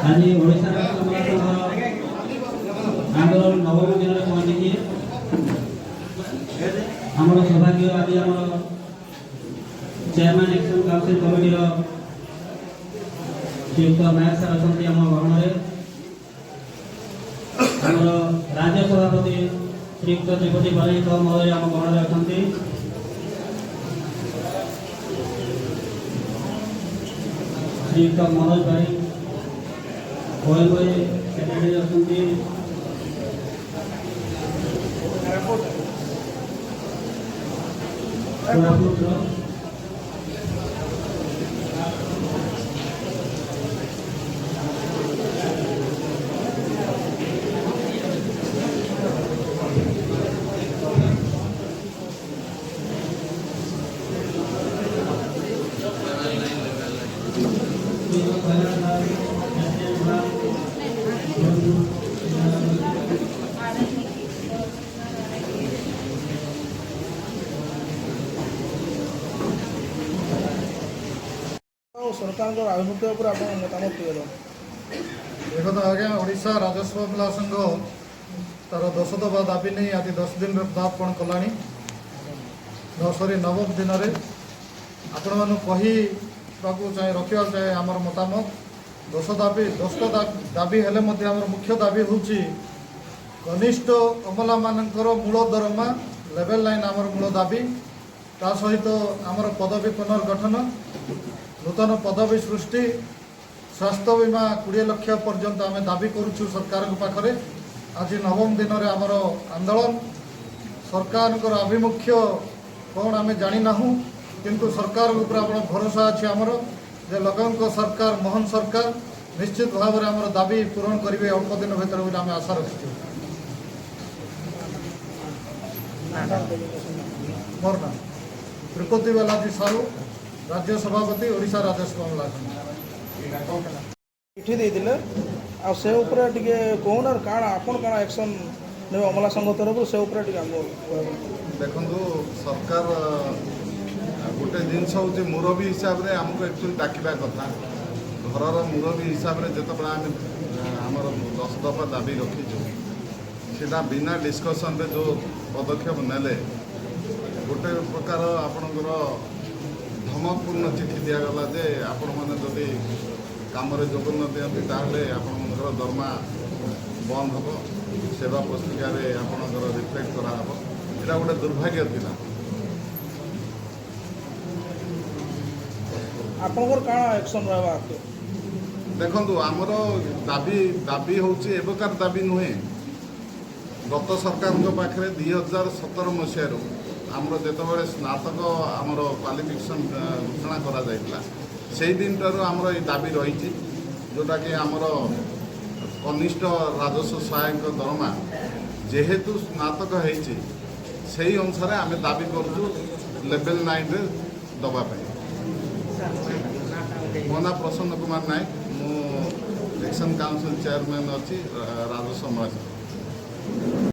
आज ओडिशा आंदोलन नवम दिन में पहुंची आम सौभाग्य आज आम चेयरमैन एक्शन काउंसिल कमिटी श्रीयुक्त नायक सार अच्छा आम भवन में आम राज्य सभापति श्रीयुक्त त्रिपति पारिक महोदय आम भवन में अच्छा श्रीयुक्त मनोज पारिक गोयल भाई सेक्रेटरी अच्छा सरकार आभिमुख्य पर आप मतामत देखो तो आज्ञा ओडिशा राजस्व महिला संघ तार 10 दफा दाबी नहीं आज 10 दिन दापण कला सरी नवम दिन में आपण मान चाहे रखा चाहे आमर मतामत 10 दाबी हेले मुख्य दाबी हूँ कनिष्ठ अमला मानकर मूल दरमा लेवल लाइन आमर मूल दाबी ता सहित आमर पदवी पुनर्गठन नूतन पदवी सृष्टि स्वास्थ्य बीमा 20 लाख पर्यंत आम दाबी करुचु सरकार पाखरे आज नवम दिन में आमर आंदोलन सरकार आभिमुख्य कौन आम जाना किंतु सरकार भरोसा अच्छे आमर जे लोकों सरकार मोहन सरकार निश्चित भाव में आमर दाबी पूरण करेंगे अल्प दिन भर आम आशा रखी मोर ना त्रिपति बालाजी साहू राज्य सभापति ओडिशा राजस्व महिला चिठी देते से कौन काण आपन काण एक्शन ने अमला संघ तरफ से देखु सरकार गोटे जिनस हूँ मुरबी हिसाब से आमको एक्चुअली डाकिबा कथा घर मुरबी हिसाब से जो आमर 10 दफा दाबी रखीचु सीधा बिना डिस्कसन जो पदक्षेप नेले गोटे प्रकार आपणकर धमकपूर्ण चिठी दिगला जे आपण मैंने जदि कम जोग न दिखती ताहले आपणकर दरमा बंद हम सेवा पुस्तिकार आपणकर रिफ्लेक्ट कराब यहाँ गोटे दुर्भाग्य था आपनकर काण एक्शन रहबा देखु आमर दाबी हूँ एबकार दाबी नुहे गत सरकार पाखे 2017 मसीह आमर जितेबाला स्नातक आमर क्वालिफिकेशन घोषणा करा से दिन टार आमर ये दाबी रही जोटा कि आमर कनिष्ठ राजस्व सहायक दरमा जेहेतु स्नातक होती से अनुसार आम दाबी करूँ लेवल 9 रे दवापाई मो ना प्रसन्न कुमार नायक मु इलेक्शन काउंसिल चेयरमैन अच्छी राजस्व महिला